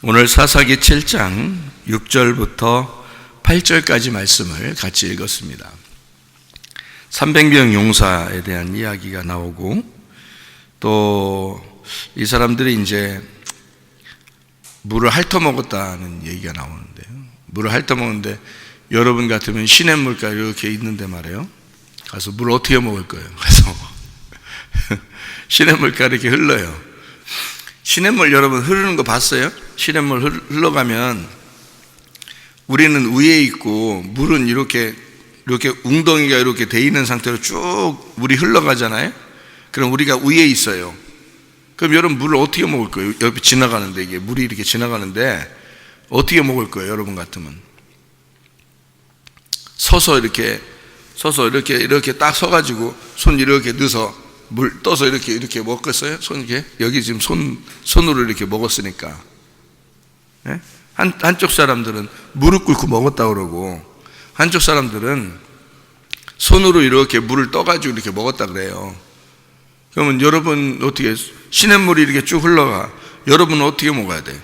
오늘 사사기 7장 6절부터 8절까지 말씀을 같이 읽었습니다. 300명 용사에 대한 이야기가 나오고, 또 이 사람들이 이제 물을 핥아먹었다는 얘기가 나오는데요. 물을 핥아먹는데 여러분 같으면 시냇물가 이렇게 있는데 말이에요. 가서 물 어떻게 먹을 거예요? 그래서 시냇물가 이렇게 흘러요. 시냇물 여러분 흐르는 거 봤어요? 시냇물 흘러가면 우리는 위에 있고 물은 이렇게 웅덩이가 이렇게 돼 있는 상태로 쭉 물이 흘러가잖아요. 그럼 우리가 위에 있어요. 그럼 여러분 물을 어떻게 먹을 거예요? 옆에 지나가는데, 이게 물이 이렇게 지나가는데 어떻게 먹을 거예요? 여러분 같으면 서서 이렇게 딱 서가지고 손 이렇게 넣어서 물 떠서 이렇게 먹겠어요? 손 이렇게 여기 지금 손으로 이렇게 먹었으니까. 네? 한쪽 사람들은 무릎 꿇고 먹었다 그러고, 한쪽 사람들은 손으로 이렇게 물을 떠가지고 이렇게 먹었다 그래요. 그러면 여러분 어떻게, 시냇물이 이렇게 쭉 흘러가, 여러분은 어떻게 먹어야 돼?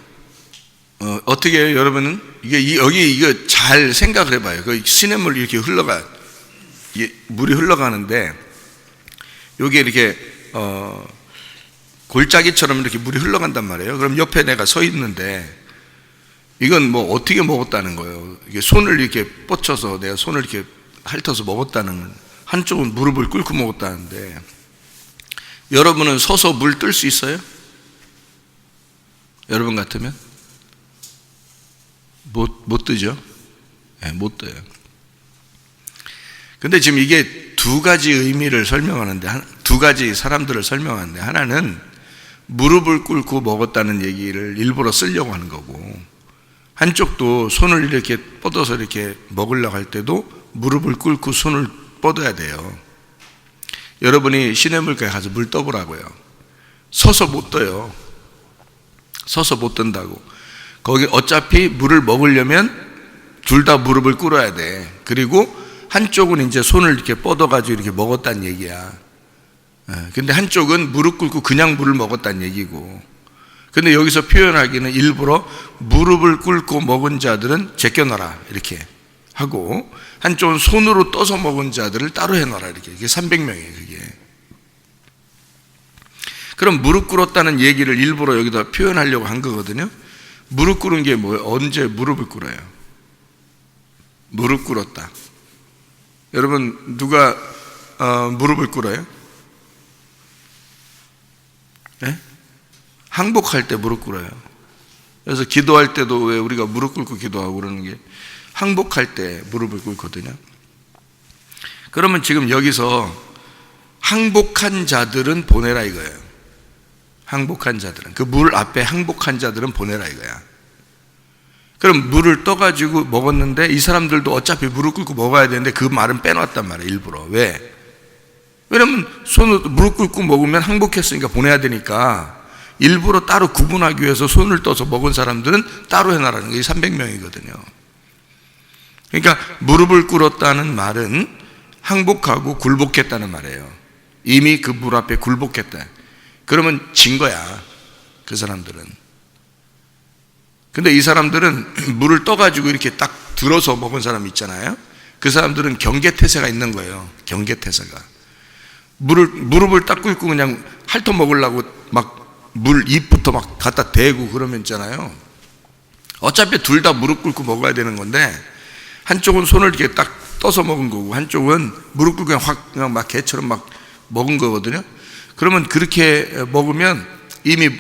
어떻게 해요? 여러분은 여기 이거 잘 생각을 해봐요. 그 시냇물이 이렇게 흘러가, 물이 흘러가는데 여기 이렇게 골짜기처럼 이렇게 물이 흘러간단 말이에요. 그럼 옆에 내가 서 있는데 이건 뭐 어떻게 먹었다는 거예요? 이게 손을 이렇게 뻗쳐서 내가 손을 이렇게 핥아서 먹었다는, 한쪽은 무릎을 꿇고 먹었다는데, 여러분은 서서 물 뜰 수 있어요? 여러분 같으면? 못 뜨죠? 네, 못 떠요. 근데 지금 이게 두 가지 의미를 설명하는데, 두 가지 사람들을 설명하는데, 하나는 무릎을 꿇고 먹었다는 얘기를 일부러 쓰려고 하는 거고, 한쪽도 손을 이렇게 뻗어서 이렇게 먹으려고 할 때도 무릎을 꿇고 손을 뻗어야 돼요. 여러분이 시냇물가에 가서 물 떠보라고요. 서서 못 떠요. 서서 못 뜬다고. 거기 어차피 물을 먹으려면 둘 다 무릎을 꿇어야 돼. 그리고 한쪽은 이제 손을 이렇게 뻗어가지고 이렇게 먹었다는 얘기야. 근데 한쪽은 무릎 꿇고 그냥 물을 먹었다는 얘기고. 근데 여기서 표현하기는 일부러 무릎을 꿇고 먹은 자들은 제껴놔라 이렇게 하고, 한쪽은 손으로 떠서 먹은 자들을 따로 해놔라 이렇게. 이게 300명이에요 그게. 그럼 무릎 꿇었다는 얘기를 일부러 여기다 표현하려고 한 거거든요. 무릎 꿇은 게 뭐예요? 언제 무릎을 꿇어요? 무릎 꿇었다. 여러분 누가 무릎을 꿇어요? 네? 항복할 때 무릎 꿇어요. 그래서 기도할 때도 왜 우리가 무릎 꿇고 기도하고 그러는 게, 항복할 때 무릎을 꿇거든요. 그러면 지금 여기서 항복한 자들은 보내라 이거예요. 항복한 자들은, 그 물 앞에 항복한 자들은 보내라 이거야. 그럼 물을 떠가지고 먹었는데 이 사람들도 어차피 무릎 꿇고 먹어야 되는데 그 말은 빼놨단 말이에요 일부러. 왜? 왜냐면 손으로 무릎 꿇고 먹으면 항복했으니까 보내야 되니까 일부러 따로 구분하기 위해서 손을 떠서 먹은 사람들은 따로 해놔라는 게 300명이거든요. 그러니까 무릎을 꿇었다는 말은 항복하고 굴복했다는 말이에요. 이미 그 물 앞에 굴복했다. 그러면 진 거야 그 사람들은. 근데 이 사람들은 물을 떠가지고 이렇게 딱 들어서 먹은 사람 있잖아요. 그 사람들은 경계태세가 있는 거예요. 경계태세가. 무릎을 딱 꿇고 그냥 핥아 먹으려고 막 물 입부터 막 갖다 대고 그러면 있잖아요. 어차피 둘 다 무릎 꿇고 먹어야 되는 건데, 한쪽은 손을 이렇게 딱 떠서 먹은 거고, 한쪽은 무릎 꿇고 그냥 막 개처럼 막 먹은 거거든요. 그러면 그렇게 먹으면 이미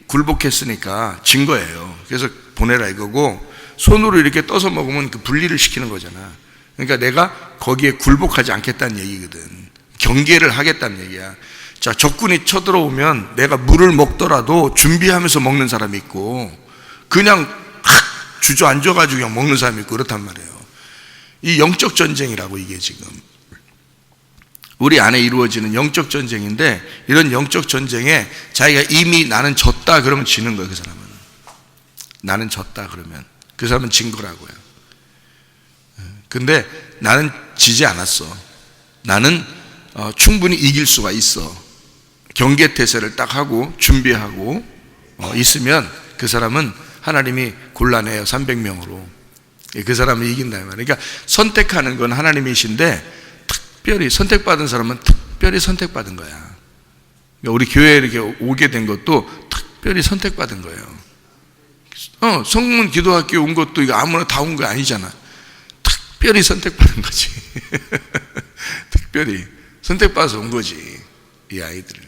굴복했으니까 진 거예요. 그래서 보내라 이거고, 손으로 이렇게 떠서 먹으면 그 분리를 시키는 거잖아. 그러니까 내가 거기에 굴복하지 않겠다는 얘기거든. 경계를 하겠다는 얘기야. 자, 적군이 쳐들어오면 내가 물을 먹더라도 준비하면서 먹는 사람이 있고, 그냥 주저앉아가지고 그냥 먹는 사람이 있고 그렇단 말이에요. 이 영적 전쟁이라고, 이게 지금 우리 안에 이루어지는 영적 전쟁인데, 이런 영적 전쟁에 자기가 이미 나는 졌다 그러면 지는 거예요. 그 사람은 나는 졌다 그러면 그 사람은 진 거라고요. 근데 나는 지지 않았어. 나는 충분히 이길 수가 있어. 경계태세를 딱 하고 준비하고 있으면 그 사람은 하나님이 골라내요. 300명으로. 그 사람이 이긴다 이 말이에요. 그러니까 선택하는 건 하나님이신데 특별히 선택받은 사람은 특별히 선택받은 거야. 그러니까 우리 교회에 이렇게 오게 된 것도 특별히 선택받은 거예요. 성문 기도학교에 온 것도 이거 아무나 다 온 거 아니잖아. 특별히 선택받은 거지. 특별히 선택받아서 온 거지, 이 아이들을.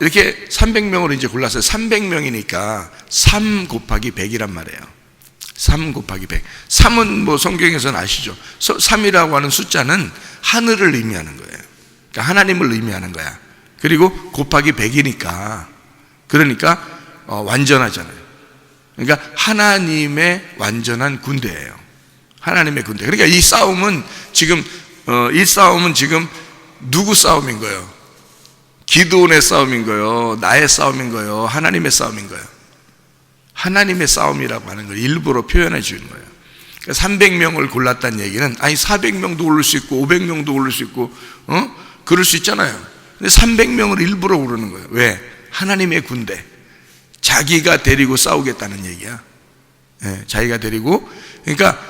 이렇게 300명으로 이제 골랐어요. 300명이니까 3 곱하기 100이란 말이에요. 3 곱하기 100. 3은 뭐 성경에서는 아시죠? 3이라고 하는 숫자는 하늘을 의미하는 거예요. 그러니까 하나님을 의미하는 거야. 그리고 곱하기 100이니까, 그러니까 완전하잖아요. 그러니까 하나님의 완전한 군대예요. 하나님의 군대. 그러니까 이 싸움은 지금 누구 싸움인 거예요? 기드온의 싸움인 거예요? 나의 싸움인 거예요? 하나님의 싸움인 거예요? 하나님의 싸움이라고 하는 걸 일부러 표현해 주는 거예요. 그러니까 300명을 골랐다는 얘기는, 아니 400명도 고를 수 있고 500명도 고를 수 있고 그럴 수 있잖아요. 근데 300명을 일부러 고르는 거예요. 왜? 하나님의 군대. 자기가 데리고 싸우겠다는 얘기야. 자기가 데리고. 그러니까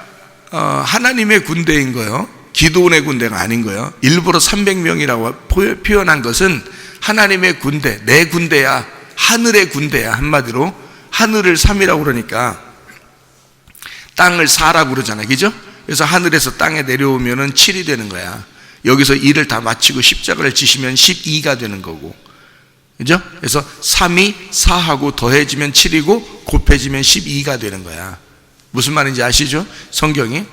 하나님의 군대인 거예요. 기드온의 군대가 아닌 거예요. 일부러 300명이라고 표현한 것은 하나님의 군대, 내 군대야, 하늘의 군대야. 한마디로 하늘을 3이라고 그러니까 땅을 4라고 그러잖아요. 그죠? 그래서 하늘에서 땅에 내려오면은 7이 되는 거야. 여기서 일을 다 마치고 십자가를 지시면 12가 되는 거고, 그죠? 그래서 3이 4하고 더해지면 7이고 곱해지면 12가 되는 거야. 무슨 말인지 아시죠? 성경이.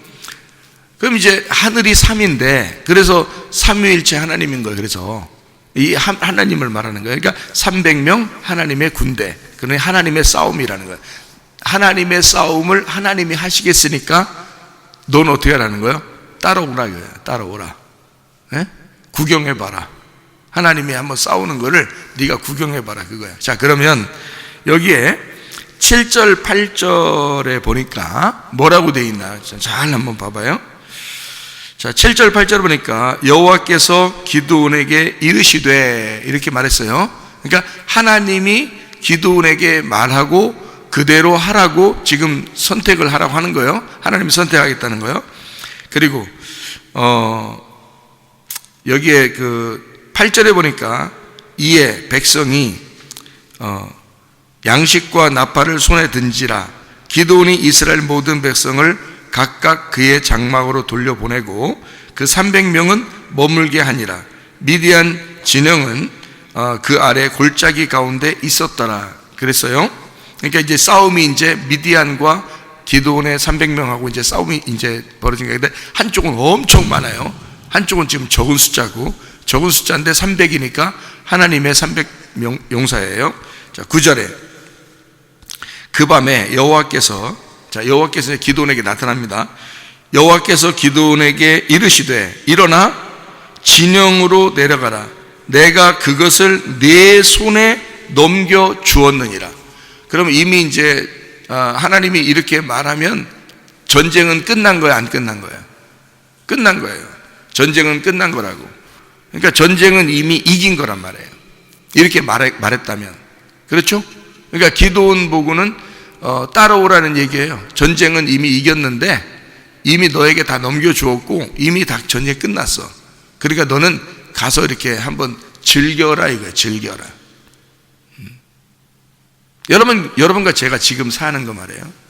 그럼 이제 하늘이 3인데, 그래서 삼위일체 하나님인 거예요. 그래서 이 하나님을 말하는 거예요. 그러니까 300명 하나님의 군대, 그러니 하나님의 싸움이라는 거예요. 하나님의 싸움을 하나님이 하시겠으니까 넌 어떻게 하라는 거예요? 따라오라 이거예요. 따라오라. 구경해봐라. 하나님이 한번 싸우는 거를 네가 구경해봐라, 그거야. 자, 그러면 여기에 7절 8절에 보니까 뭐라고 되어 있나 잘 한번 봐봐요. 자, 7절 8절 보니까 여호와께서 기드온에게 이르시되, 이렇게 말했어요. 그러니까 하나님이 기드온에게 말하고 그대로 하라고 지금 선택을 하라고 하는 거예요. 하나님이 선택하겠다는 거예요. 그리고 여기에 그 8절에 보니까 이에 백성이 양식과 나팔을 손에 든지라. 기드온이 이스라엘 모든 백성을 각각 그의 장막으로 돌려보내고 그 300명은 머물게 하니라. 미디안 진영은 그 아래 골짜기 가운데 있었더라. 그랬어요. 그러니까 이제 싸움이 이제 미디안과 기드온의 300명하고 이제 싸움이 이제 벌어진 거예요. 근데 한쪽은 엄청 많아요. 한쪽은 지금 적은 숫자고, 적은 숫자인데 300이니까 하나님의 300명 용사예요. 자, 9절에 그 밤에 여호와께서 기드온에게 나타납니다. 여호와께서 기드온에게 이르시되 일어나 진영으로 내려가라. 내가 그것을 네 손에 넘겨 주었느니라. 그러면 이미 이제 하나님이 이렇게 말하면 전쟁은 끝난 거야, 안 끝난 거야? 끝난 거예요. 전쟁은 끝난 거라고. 그러니까 전쟁은 이미 이긴 거란 말이에요. 이렇게 말했다면. 그렇죠? 그러니까 기드온 보고는 따라오라는 얘기예요. 전쟁은 이미 이겼는데 이미 너에게 다 넘겨주었고 이미 다 전쟁이 끝났어. 그러니까 너는 가서 이렇게 한번 즐겨라 이거예요. 즐겨라. 여러분과 제가 지금 사는 거 말이에요.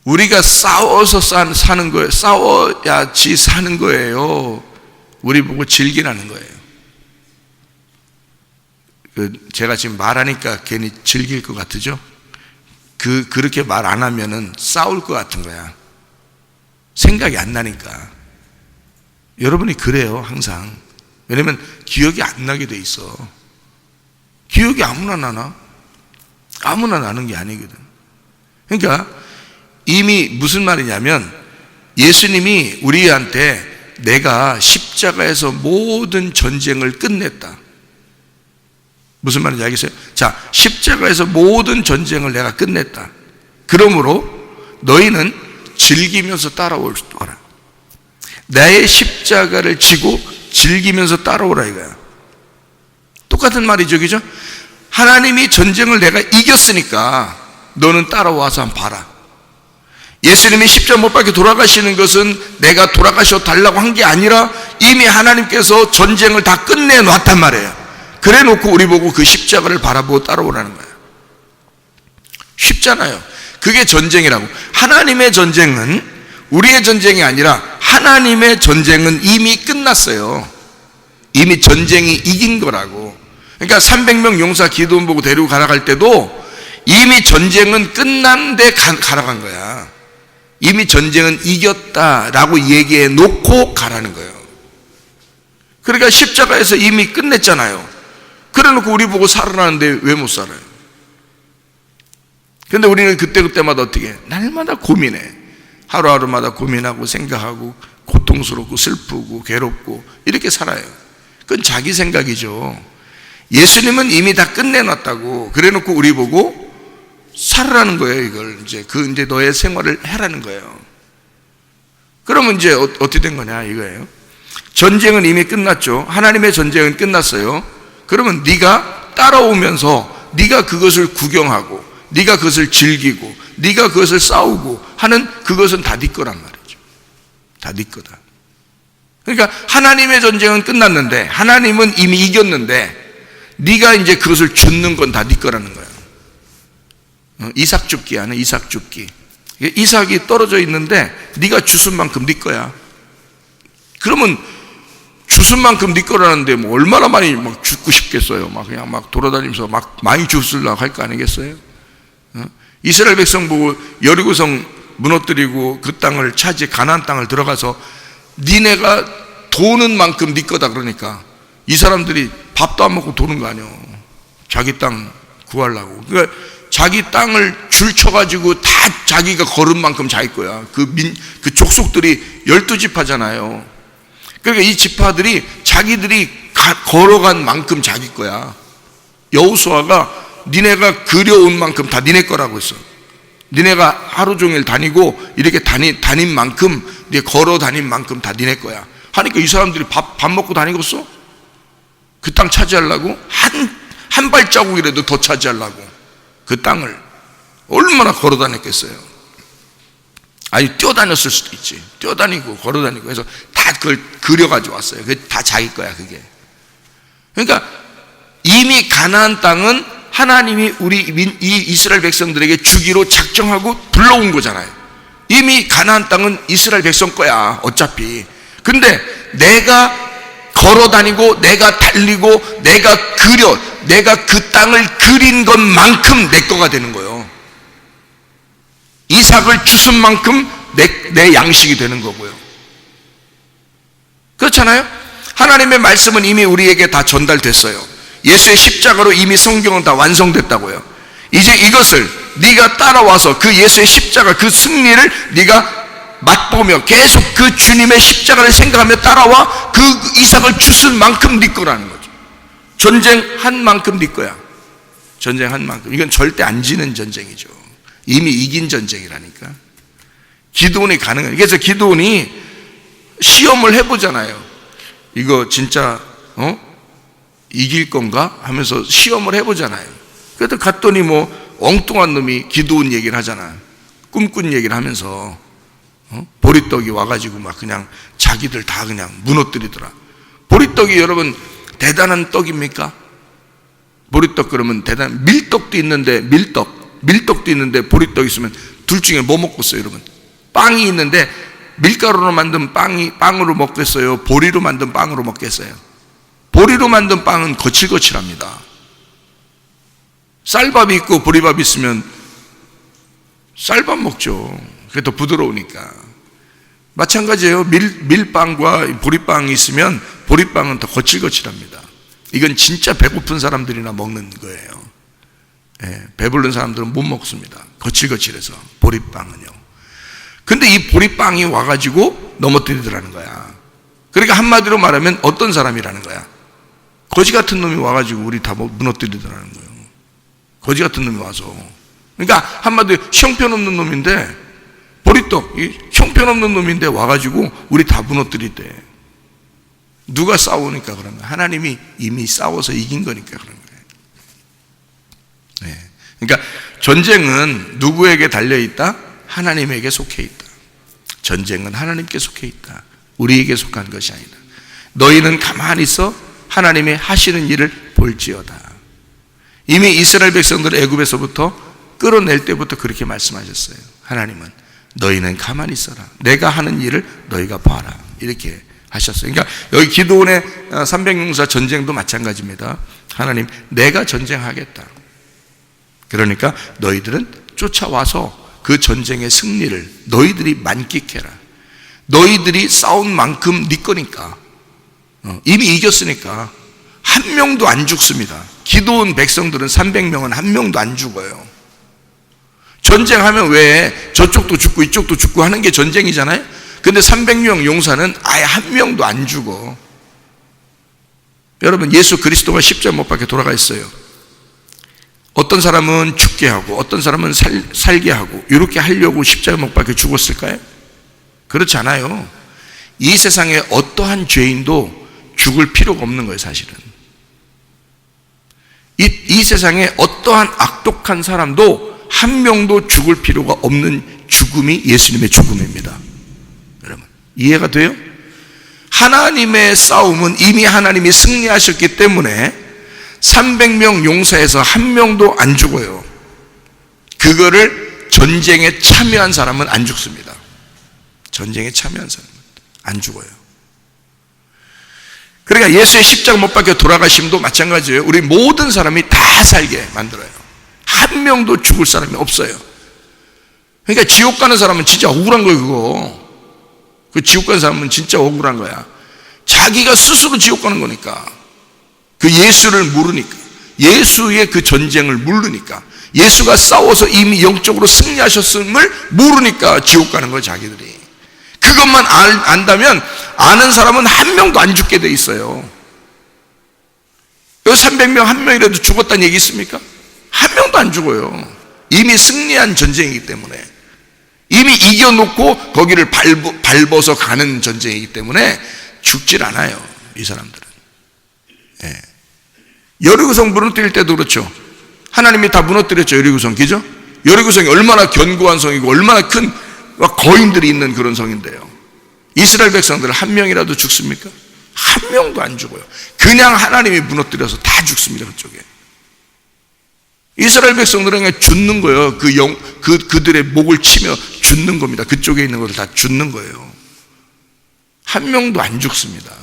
우리가 싸워서 사는 거예요. 싸워야지 사는 거예요. 우리 보고 즐기라는 거예요. 제가 지금 말하니까 괜히 즐길 것 같으죠? 그렇게 말 안 하면은 싸울 것 같은 거야. 생각이 안 나니까. 여러분이 그래요, 항상. 왜냐면 기억이 안 나게 돼 있어. 기억이 아무나 나나? 아무나 나는 게 아니거든. 그러니까 이미 무슨 말이냐면 예수님이 우리한테 내가 십자가에서 모든 전쟁을 끝냈다. 무슨 말인지 알겠어요? 자, 십자가에서 모든 전쟁을 내가 끝냈다. 그러므로 너희는 즐기면서 따라올 거라. 나의 십자가를 지고 즐기면서 따라오라 이거야. 똑같은 말이죠, 그죠? 하나님이 전쟁을 내가 이겼으니까 너는 따라와서 한번 봐라. 예수님이 십자가 못 박혀 돌아가시는 것은 내가 돌아가셔 달라고 한 게 아니라 이미 하나님께서 전쟁을 다 끝내놨단 말이에요. 그래 놓고 우리 보고 그 십자가를 바라보고 따라오라는 거예요. 쉽잖아요. 그게 전쟁이라고. 하나님의 전쟁은 우리의 전쟁이 아니라 하나님의 전쟁은 이미 끝났어요. 이미 전쟁이 이긴 거라고. 그러니까 300명 용사 기도원 보고 데리고 가라 갈 때도 이미 전쟁은 끝났는데 가라 간 거야. 이미 전쟁은 이겼다라고 얘기해 놓고 가라는 거예요. 그러니까 십자가에서 이미 끝냈잖아요. 그래 놓고 우리 보고 살아나는데 왜 못 살아요? 근데 우리는 그때마다 어떻게 해? 날마다 고민해. 하루하루마다 고민하고 생각하고 고통스럽고 슬프고 괴롭고 이렇게 살아요. 그건 자기 생각이죠. 예수님은 이미 다 끝내놨다고 그래 놓고 우리 보고 살으라는 거예요. 이걸 이제 너의 생활을 해라는 거예요. 그러면 이제 어떻게 된 거냐 이거예요. 전쟁은 이미 끝났죠. 하나님의 전쟁은 끝났어요. 그러면 네가 따라오면서 네가 그것을 구경하고 네가 그것을 즐기고 네가 그것을 싸우고 하는 그것은 다 네 거란 말이죠. 다 네 거다. 그러니까 하나님의 전쟁은 끝났는데 하나님은 이미 이겼는데 네가 이제 그것을 줍는 건 다 네 거라는 거예요. 이삭 줍기 하는 이삭 줍기. 이삭이 떨어져 있는데 네가 주순 만큼 네 거야. 그러면 주순 만큼 네 거라는데 뭐 얼마나 많이 막 죽고 싶겠어요. 막 그냥 막 돌아다니면서 막 많이 주술라고 할 거 아니겠어요? 이스라엘 백성 보고 여리고성 무너뜨리고 그 땅을 차지 가나안 땅을 들어가서 니네가 도는 만큼 네 거다 그러니까 이 사람들이 밥도 안 먹고 도는 거 아니에요. 자기 땅 구하려고. 그러니까 자기 땅을 줄 쳐가지고 다 자기가 걸은 만큼 자기 거야. 그 족속들이 12지파잖아요. 그러니까 이 지파들이 자기들이 걸어간 만큼 자기 거야. 여호수아가 니네가 그려온 만큼 다 니네 거라고 했어. 니네가 하루 종일 다니고 이렇게 다닌 만큼, 네 걸어 다닌 만큼 다 니네 거야. 하니까 이 사람들이 밥 먹고 다니겠어? 그 땅 차지하려고? 한 발자국이라도 더 차지하려고. 그 땅을 얼마나 걸어 다녔겠어요. 아니 뛰어다녔을 수도 있지. 뛰어다니고 걸어 다니고 해서 다 그걸 그려가지고 왔어요. 그게 다 자기 거야 그게. 그러니까 이미 가나안 땅은 하나님이 이 이스라엘 백성들에게 주기로 작정하고 불러온 거잖아요. 이미 가나안 땅은 이스라엘 백성 거야 어차피. 근데 내가 걸어다니고 내가 달리고 내가 그 땅을 그린 것만큼 내 거가 되는 거예요. 이삭을 주순 만큼 내 양식이 되는 거고요. 그렇잖아요? 하나님의 말씀은 이미 우리에게 다 전달됐어요. 예수의 십자가로 이미 성경은 다 완성됐다고요. 이제 이것을 네가 따라와서 그 예수의 십자가 그 승리를 네가 맛보며 계속 그 주님의 십자가를 생각하며 따라와 그 이삭을 주순 만큼 네 거라는 거죠. 전쟁한 만큼 네 거야. 전쟁한 만큼. 이건 절대 안 지는 전쟁이죠. 이미 이긴 전쟁이라니까. 기드온이 가능해요. 그래서 기드온이 시험을 해보잖아요. 이거 진짜 이길 건가 하면서 시험을 해보잖아요. 그래도 갔더니 뭐 엉뚱한 놈이 기드온 얘기를 하잖아. 꿈꾼 얘기를 하면서 보리떡이 와가지고 막 그냥 자기들 다 그냥 무너뜨리더라. 보리떡이 여러분 대단한 떡입니까? 보리떡 그러면 대단한 밀떡도 있는데 밀떡도 있는데 보리떡 있으면 둘 중에 뭐 먹겠어요 여러분? 빵이 있는데 밀가루로 만든 빵으로 먹겠어요? 보리로 만든 빵으로 먹겠어요? 보리로 만든 빵은 거칠거칠합니다. 쌀밥이 있고 보리밥이 있으면 쌀밥 먹죠. 그게 더 부드러우니까. 마찬가지예요. 밀빵과 보리빵이 있으면 보리빵은 더 거칠거칠합니다. 이건 진짜 배고픈 사람들이나 먹는 거예요. 배부른 사람들은 못 먹습니다. 거칠거칠해서 보리빵은요. 근데 이 보리빵이 와가지고 넘어뜨리더라는 거야. 그러니까 한마디로 말하면 어떤 사람이라는 거야? 거지 같은 놈이 와가지고 우리 다 무너뜨리더라는 거예요. 거지 같은 놈이 와서. 그러니까 한마디로 형편없는 놈인데 보리떡, 형편없는 놈인데 와가지고 우리 다 무너뜨리대. 누가 싸우니까 그런 거야? 하나님이 이미 싸워서 이긴 거니까 그런 거예요. 그러니까 전쟁은 누구에게 달려있다? 하나님에게 속해 있다. 전쟁은 하나님께 속해 있다. 우리에게 속한 것이 아니다. 너희는 가만히 있어 하나님이 하시는 일을 볼지어다. 이미 이스라엘 백성들을 애굽에서부터 끌어낼 때부터 그렇게 말씀하셨어요. 하나님은 너희는 가만히 있어라. 내가 하는 일을 너희가 봐라. 이렇게 하셨어요. 그러니까 여기 기드온의 300용사 전쟁도 마찬가지입니다. 하나님, 내가 전쟁하겠다. 그러니까 너희들은 쫓아와서 그 전쟁의 승리를 너희들이 만끽해라. 너희들이 싸운 만큼 네 거니까. 이미 이겼으니까 한 명도 안 죽습니다. 기드온 백성들은 300명은 한 명도 안 죽어요. 전쟁하면 왜 저쪽도 죽고 이쪽도 죽고 하는 게 전쟁이잖아요. 근데 300명 용사는 아예 한 명도 안 죽어. 여러분, 예수 그리스도가 십자가 못 박혀 돌아가 있어요. 어떤 사람은 죽게 하고 어떤 사람은 살게 하고 이렇게 하려고 십자가 못 박혀 죽었을까요? 그렇지 않아요. 이 세상에 어떠한 죄인도 죽을 필요가 없는 거예요. 사실은 이 세상에 어떠한 악독한 사람도 한 명도 죽을 필요가 없는 죽음이 예수님의 죽음입니다. 여러분, 이해가 돼요? 하나님의 싸움은 이미 하나님이 승리하셨기 때문에 300명 용사에서 한 명도 안 죽어요. 그거를 전쟁에 참여한 사람은 안 죽습니다. 전쟁에 참여한 사람은 안 죽어요. 그러니까 예수의 십자가 못 박혀 돌아가심도 마찬가지예요. 우리 모든 사람이 다 살게 만들어요. 한 명도 죽을 사람이 없어요. 그러니까 지옥 가는 사람은 진짜 억울한 거예요. 그거 그 지옥 가는 사람은 진짜 억울한 거야. 자기가 스스로 지옥 가는 거니까. 그 예수를 모르니까, 예수의 그 전쟁을 모르니까, 예수가 싸워서 이미 영적으로 승리하셨음을 모르니까 지옥 가는 거예요. 자기들이 그것만 안다면 아는 사람은 한 명도 안 죽게 돼 있어요. 여기 300명 한 명이라도 죽었다는 얘기 있습니까? 한 명도 안 죽어요. 이미 승리한 전쟁이기 때문에, 이미 이겨놓고 거기를 밟아서 가는 전쟁이기 때문에 죽질 않아요. 이 사람들은. 여리고성 무너뜨릴 때도 그렇죠. 하나님이 다 무너뜨렸죠. 여리고성, 그죠? 여리고성이 얼마나 견고한 성이고 얼마나 큰 거인들이 있는 그런 성인데요. 이스라엘 백성들 한 명이라도 죽습니까? 한 명도 안 죽어요. 그냥 하나님이 무너뜨려서 다 죽습니다. 그쪽에 이스라엘 백성들은 그냥 죽는 거예요. 그들의 목을 치며 죽는 겁니다. 그쪽에 있는 것을 다 죽는 거예요. 한 명도 안 죽습니다.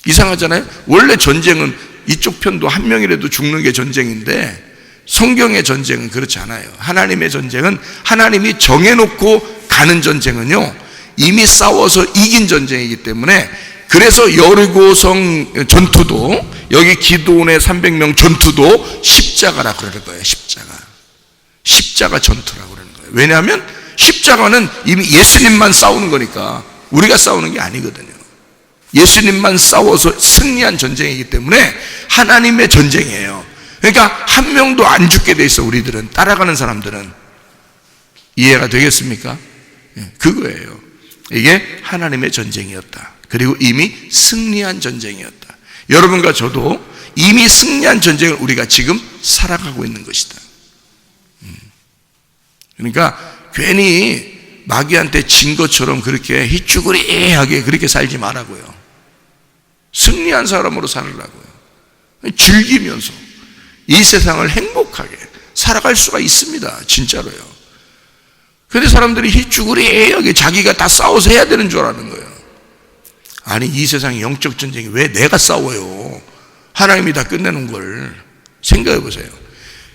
이상하잖아요. 원래 전쟁은 이쪽 편도 한 명이라도 죽는 게 전쟁인데, 성경의 전쟁은 그렇지 않아요. 하나님의 전쟁은, 하나님이 정해놓고 가는 전쟁은요, 이미 싸워서 이긴 전쟁이기 때문에, 그래서 여리고성 전투도, 여기 기드온의 300명 전투도 십자가라고 그러는 거예요. 십자가 전투라고 그러는 거예요. 왜냐하면 십자가는 이미 예수님만 싸우는 거니까 우리가 싸우는 게 아니거든요. 예수님만 싸워서 승리한 전쟁이기 때문에 하나님의 전쟁이에요. 그러니까 한 명도 안 죽게 돼 있어. 우리들은, 따라가는 사람들은. 이해가 되겠습니까? 그거예요. 이게 하나님의 전쟁이었다. 그리고 이미 승리한 전쟁이었다. 여러분과 저도 이미 승리한 전쟁을 우리가 지금 살아가고 있는 것이다. 그러니까 괜히 마귀한테 진 것처럼 그렇게 희쭈그리하게 그렇게 살지 말라고요. 승리한 사람으로 살으라고요. 즐기면서 이 세상을 행복하게 살아갈 수가 있습니다. 진짜로요. 그런데 사람들이 희쭈그리하게 자기가 다 싸워서 해야 되는 줄 아는 거예요. 아니, 이 세상의 영적 전쟁이 왜 내가 싸워요? 하나님이 다 끝내는 걸 생각해 보세요.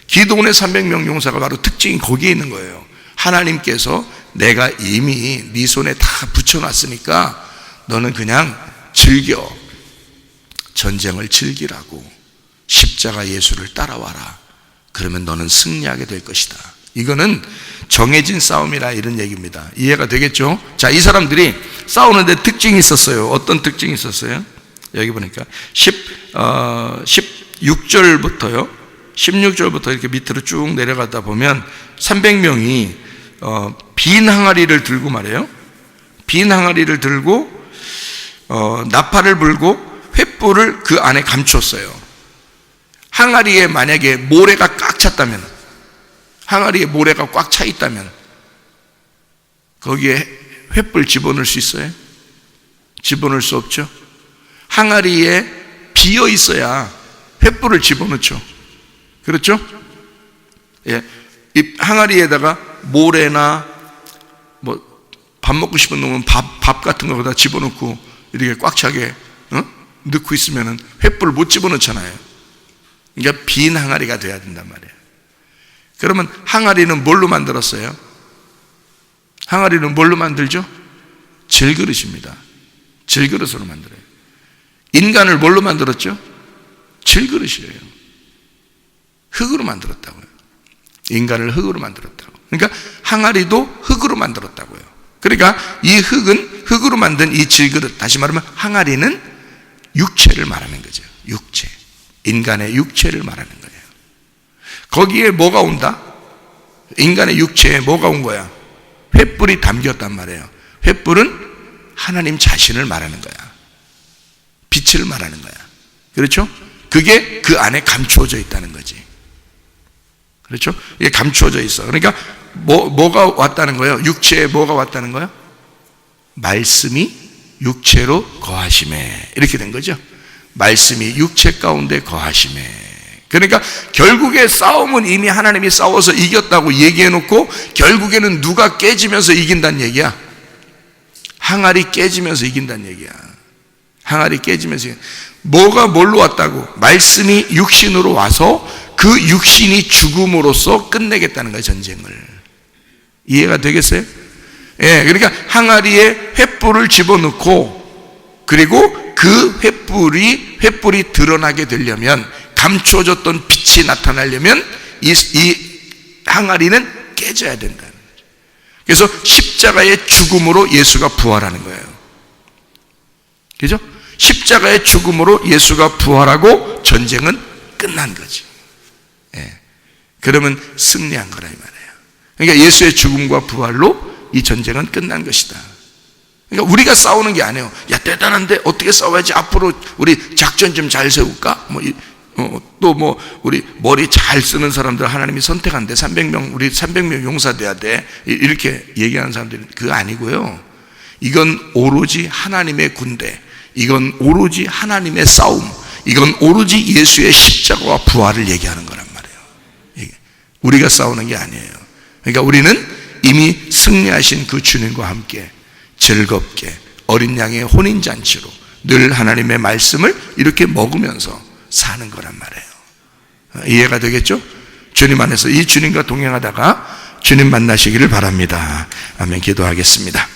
기드온의 300명 용사가 바로 특징이 거기에 있는 거예요. 하나님께서 내가 이미 네 손에 다 붙여놨으니까 너는 그냥 즐겨. 전쟁을 즐기라고. 십자가 예수를 따라와라. 그러면 너는 승리하게 될 것이다. 이거는 정해진 싸움이라 이런 얘기입니다. 이해가 되겠죠? 자, 이 사람들이 싸우는데 특징이 있었어요. 어떤 특징이 있었어요? 여기 보니까 16절부터요 16절부터 이렇게 밑으로 쭉 내려가다 보면 300명이 빈 항아리를 들고 말이에요. 빈 항아리를 들고 나팔을 불고 횃불을 그 안에 감췄어요. 항아리에 만약에 모래가 꽉 찼다면, 항아리에 모래가 꽉 차 있다면 거기에 횃불 집어넣을 수 있어요? 집어넣을 수 없죠. 항아리에 비어 있어야 횃불을 집어넣죠. 그렇죠? 예, 이 항아리에다가 모래나 뭐 밥 먹고 싶은 놈은 밥 같은 거 다 집어넣고 이렇게 꽉 차게 넣고 있으면은 횃불을 못 집어넣잖아요. 그러니까 빈 항아리가 돼야 된단 말이에요. 그러면 항아리는 뭘로 만들었어요? 항아리는 뭘로 만들죠? 질그릇입니다. 질그릇으로 만들어요. 인간을 뭘로 만들었죠? 질그릇이에요. 흙으로 만들었다고요. 인간을 흙으로 만들었다고. 그러니까 항아리도 흙으로 만들었다고요. 그러니까 이 흙은, 흙으로 만든 이 질그릇, 다시 말하면 항아리는 육체를 말하는 거죠. 육체. 인간의 육체를 말하는 거예요. 거기에 뭐가 온다? 인간의 육체에 뭐가 온 거야? 횃불이 담겼단 말이에요. 횃불은 하나님 자신을 말하는 거야. 빛을 말하는 거야. 그렇죠? 그게 그 안에 감추어져 있다는 거지. 그렇죠? 이게 감추어져 있어. 그러니까 뭐가 왔다는 거예요? 육체에 뭐가 왔다는 거예요? 말씀이 육체로 거하심에, 이렇게 된 거죠. 말씀이 육체 가운데 거하심에. 그러니까 결국에 싸움은 이미 하나님이 싸워서 이겼다고 얘기해 놓고 결국에는 누가 깨지면서 이긴다는 얘기야? 항아리 깨지면서 이긴다는 얘기야. 항아리 깨지면서. 뭐가 뭘로 왔다고? 말씀이 육신으로 와서 그 육신이 죽음으로써 끝내겠다는 거예요, 전쟁을. 이해가 되겠어요? 예, 그러니까 항아리에 횃불을 집어넣고, 그리고 그 횃불이 드러나게 되려면, 감추어졌던 빛이 나타나려면 이 항아리는 깨져야 된다는 거죠. 그래서 십자가의 죽음으로 예수가 부활하는 거예요. 그죠? 십자가의 죽음으로 예수가 부활하고 전쟁은 끝난 거지. 예. 그러면 승리한 거라 이 말이에요. 그러니까 예수의 죽음과 부활로 이 전쟁은 끝난 것이다. 그러니까 우리가 싸우는 게 아니에요. 야, 대단한데 어떻게 싸워야지? 앞으로 우리 작전 좀 잘 세울까? 또 우리 머리 잘 쓰는 사람들 하나님이 선택한대. 300명, 우리 300명 용사돼야 돼. 이렇게 얘기하는 사람들은 그거 아니고요. 이건 오로지 하나님의 군대. 이건 오로지 하나님의 싸움. 이건 오로지 예수의 십자가와 부활을 얘기하는 거란 말이에요. 우리가 싸우는 게 아니에요. 그러니까 우리는 이미 승리하신 그 주님과 함께 즐겁게 어린 양의 혼인잔치로 늘 하나님의 말씀을 이렇게 먹으면서 사는 거란 말이에요. 이해가 되겠죠? 주님 안에서 이 주님과 동행하다가 주님 만나시기를 바랍니다. 아멘. 기도하겠습니다.